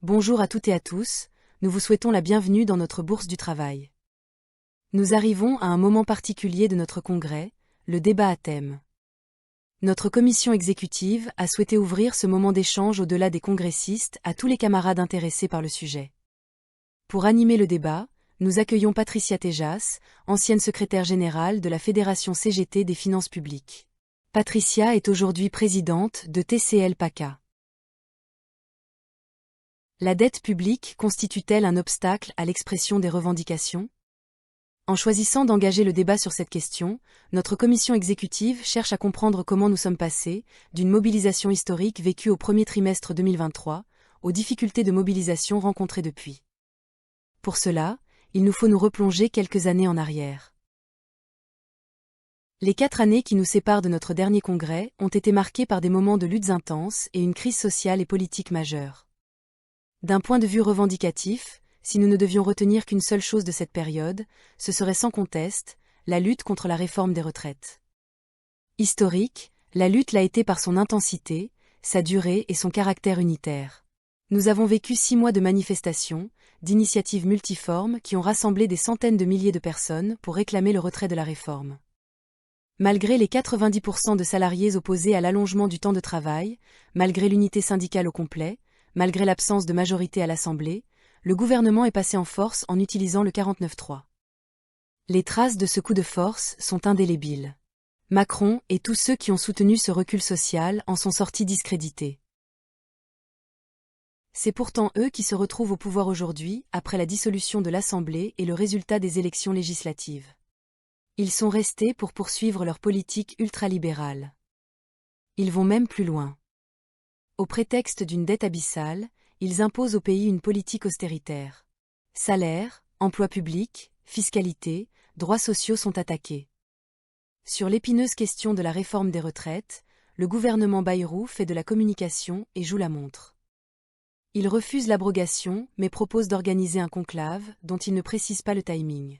Bonjour à toutes et à tous, nous vous souhaitons la bienvenue dans notre bourse du travail. Nous arrivons à un moment particulier de notre congrès, le débat à thème. Notre commission exécutive a souhaité ouvrir ce moment d'échange au-delà des congressistes à tous les camarades intéressés par le sujet. Pour animer le débat, nous accueillons Patricia Tejas, ancienne secrétaire générale de la Fédération CGT des finances publiques. Patricia est aujourd'hui présidente de TCL PACA. La dette publique constitue-t-elle un obstacle à l'expression des revendications ? En choisissant d'engager le débat sur cette question, notre commission exécutive cherche à comprendre comment nous sommes passés d'une mobilisation historique vécue au premier trimestre 2023 aux difficultés de mobilisation rencontrées depuis. Pour cela, il nous faut nous replonger quelques années en arrière. Les 4 années qui nous séparent de notre dernier congrès ont été marquées par des moments de luttes intenses et une crise sociale et politique majeure. D'un point de vue revendicatif, si nous ne devions retenir qu'une seule chose de cette période, ce serait sans conteste, la lutte contre la réforme des retraites. Historique, la lutte l'a été par son intensité, sa durée et son caractère unitaire. Nous avons vécu 6 mois de manifestations, d'initiatives multiformes qui ont rassemblé des centaines de milliers de personnes pour réclamer le retrait de la réforme. Malgré les 90% de salariés opposés à l'allongement du temps de travail, malgré l'unité syndicale au complet, malgré l'absence de majorité à l'Assemblée, le gouvernement est passé en force en utilisant le 49.3. Les traces de ce coup de force sont indélébiles. Macron et tous ceux qui ont soutenu ce recul social en sont sortis discrédités. C'est pourtant eux qui se retrouvent au pouvoir aujourd'hui, après la dissolution de l'Assemblée et le résultat des élections législatives. Ils sont restés pour poursuivre leur politique ultralibérale. Ils vont même plus loin. Au prétexte d'une dette abyssale, ils imposent au pays une politique austéritaire. Salaires, emploi public, fiscalité, droits sociaux sont attaqués. Sur l'épineuse question de la réforme des retraites, le gouvernement Bayrou fait de la communication et joue la montre. Il refuse l'abrogation mais propose d'organiser un conclave dont il ne précise pas le timing.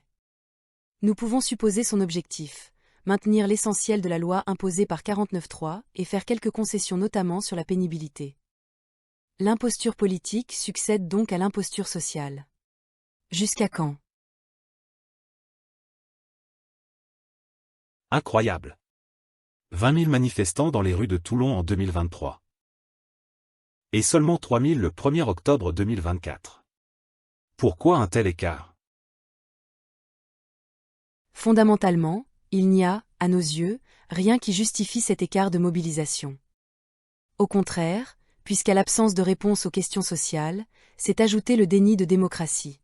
Nous pouvons supposer son objectif. Maintenir l'essentiel de la loi imposée par 49.3 et faire quelques concessions notamment sur la pénibilité. L'imposture politique succède donc à l'imposture sociale. Jusqu'à quand ? Incroyable. 20 000 manifestants dans les rues de Toulon en 2023. Et seulement 3 000 le 1er octobre 2024. Pourquoi un tel écart ? Fondamentalement, il n'y a, à nos yeux, rien qui justifie cet écart de mobilisation. Au contraire, puisqu'à l'absence de réponse aux questions sociales, s'est ajouté le déni de démocratie.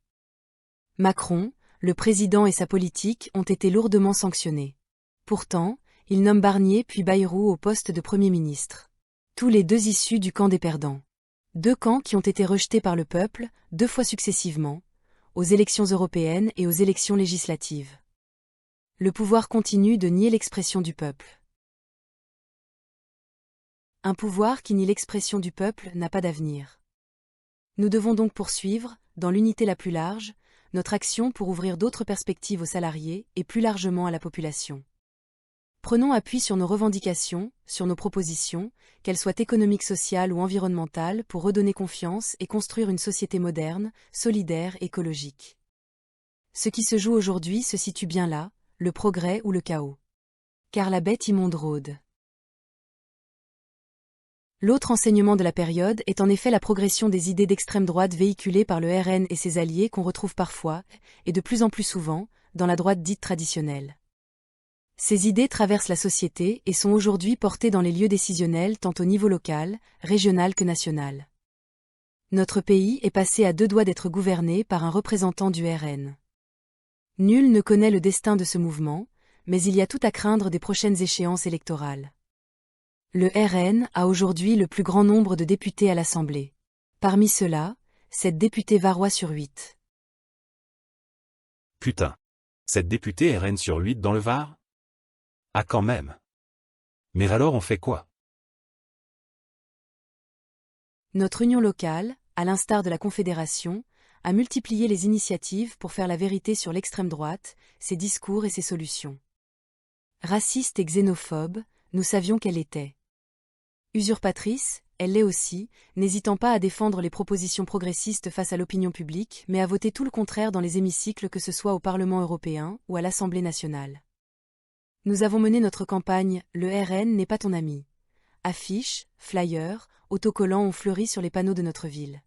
Macron, le président et sa politique ont été lourdement sanctionnés. Pourtant, il nomme Barnier puis Bayrou au poste de Premier ministre. Tous les deux issus du camp des perdants. 2 camps qui ont été rejetés par le peuple, 2 fois successivement, aux élections européennes et aux élections législatives. Le pouvoir continue de nier l'expression du peuple. Un pouvoir qui nie l'expression du peuple n'a pas d'avenir. Nous devons donc poursuivre, dans l'unité la plus large, notre action pour ouvrir d'autres perspectives aux salariés et plus largement à la population. Prenons appui sur nos revendications, sur nos propositions, qu'elles soient économiques, sociales ou environnementales, pour redonner confiance et construire une société moderne, solidaire, écologique. Ce qui se joue aujourd'hui se situe bien là, le progrès ou le chaos. Car la bête immonde rôde. L'autre enseignement de la période est en effet la progression des idées d'extrême droite véhiculées par le RN et ses alliés qu'on retrouve parfois, et de plus en plus souvent, dans la droite dite traditionnelle. Ces idées traversent la société et sont aujourd'hui portées dans les lieux décisionnels tant au niveau local, régional que national. Notre pays est passé à 2 doigts d'être gouverné par un représentant du RN. Nul ne connaît le destin de ce mouvement, mais il y a tout à craindre des prochaines échéances électorales. Le RN a aujourd'hui le plus grand nombre de députés à l'Assemblée. Parmi ceux-là, 7 députés varois sur 8. Putain. 7 députés RN sur 8 dans le Var ? Ah quand même. Mais alors on fait quoi ? Notre union locale, à l'instar de la Confédération, a multiplié les initiatives pour faire la vérité sur l'extrême droite, ses discours et ses solutions. Raciste et xénophobe, nous savions qu'elle était. Usurpatrice, elle l'est aussi, n'hésitant pas à défendre les propositions progressistes face à l'opinion publique, mais à voter tout le contraire dans les hémicycles, que ce soit au Parlement européen ou à l'Assemblée nationale. Nous avons mené notre campagne « Le RN n'est pas ton ami ». Affiches, flyers, autocollants ont fleuri sur les panneaux de notre ville.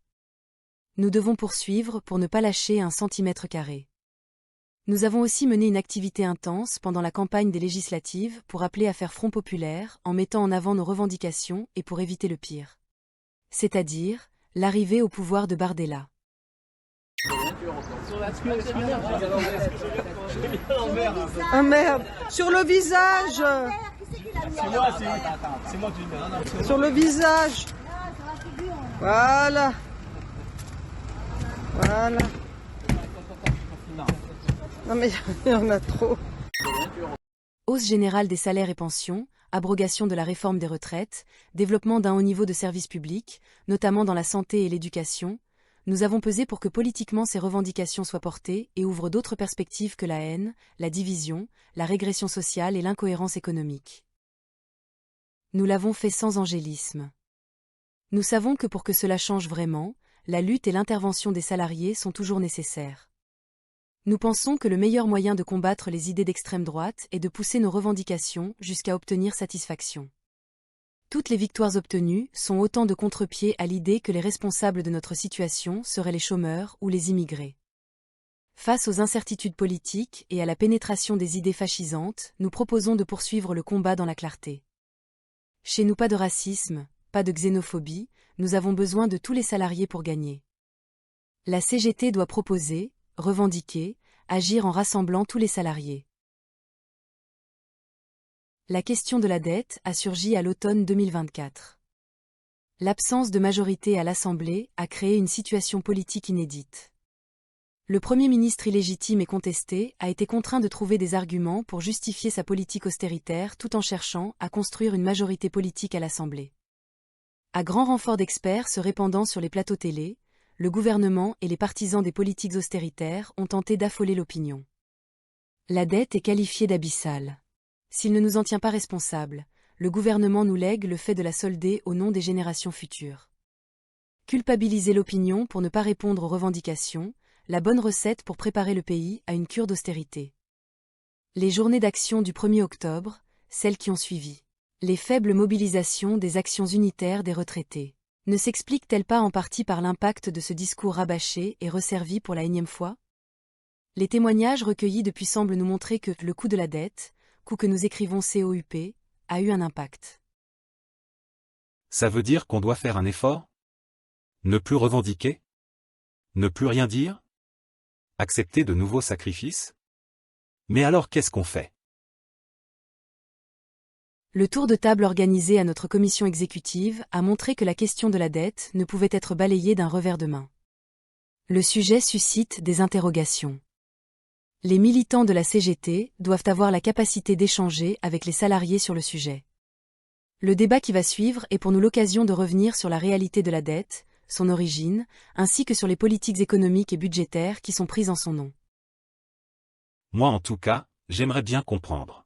Nous devons poursuivre pour ne pas lâcher un centimètre carré. Nous avons aussi mené une activité intense pendant la campagne des législatives pour appeler à faire front populaire en mettant en avant nos revendications et pour éviter le pire. C'est-à-dire, l'arrivée au pouvoir de Bardella. Ah merde, sur le visage. C'est moi qui le mets. Sur le visage. Voilà. Voilà. Non mais il y en a trop. Hausse générale des salaires et pensions, abrogation de la réforme des retraites, développement d'un haut niveau de services publics, notamment dans la santé et l'éducation, nous avons pesé pour que politiquement ces revendications soient portées et ouvrent d'autres perspectives que la haine, la division, la régression sociale et l'incohérence économique. Nous l'avons fait sans angélisme. Nous savons que pour que cela change vraiment, la lutte et l'intervention des salariés sont toujours nécessaires. Nous pensons que le meilleur moyen de combattre les idées d'extrême droite est de pousser nos revendications jusqu'à obtenir satisfaction. Toutes les victoires obtenues sont autant de contre-pieds à l'idée que les responsables de notre situation seraient les chômeurs ou les immigrés. Face aux incertitudes politiques et à la pénétration des idées fascisantes, nous proposons de poursuivre le combat dans la clarté. Chez nous, pas de racisme, pas de xénophobie, nous avons besoin de tous les salariés pour gagner. La CGT doit proposer, revendiquer, agir en rassemblant tous les salariés. La question de la dette a surgi à l'automne 2024. L'absence de majorité à l'Assemblée a créé une situation politique inédite. Le Premier ministre illégitime et contesté a été contraint de trouver des arguments pour justifier sa politique austéritaire tout en cherchant à construire une majorité politique à l'Assemblée. À grand renfort d'experts se répandant sur les plateaux télé, le gouvernement et les partisans des politiques austéritaires ont tenté d'affoler l'opinion. La dette est qualifiée d'abyssale. S'il ne nous en tient pas responsables, le gouvernement nous lègue le fait de la solder au nom des générations futures. Culpabiliser l'opinion pour ne pas répondre aux revendications, la bonne recette pour préparer le pays à une cure d'austérité. Les journées d'action du 1er octobre, celles qui ont suivi. Les faibles mobilisations des actions unitaires des retraités. Ne s'expliquent-elles pas en partie par l'impact de ce discours rabâché et resservi pour la énième fois? Les témoignages recueillis depuis semblent nous montrer que le coût de la dette, coût que nous écrivons COUP, a eu un impact. Ça veut dire qu'on doit faire un effort? Ne plus revendiquer? Ne plus rien dire? Accepter de nouveaux sacrifices? Mais alors qu'est-ce qu'on fait? Le tour de table organisé à notre commission exécutive a montré que la question de la dette ne pouvait être balayée d'un revers de main. Le sujet suscite des interrogations. Les militants de la CGT doivent avoir la capacité d'échanger avec les salariés sur le sujet. Le débat qui va suivre est pour nous l'occasion de revenir sur la réalité de la dette, son origine, ainsi que sur les politiques économiques et budgétaires qui sont prises en son nom. Moi en tout cas, j'aimerais bien comprendre.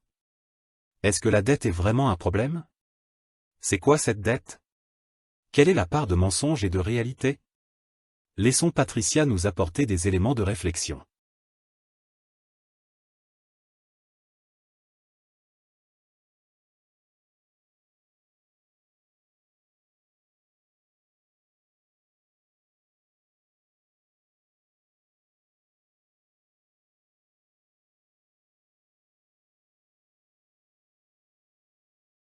Est-ce que la dette est vraiment un problème? C'est quoi cette dette? Quelle est la part de mensonge et de réalité? Laissons Patricia nous apporter des éléments de réflexion.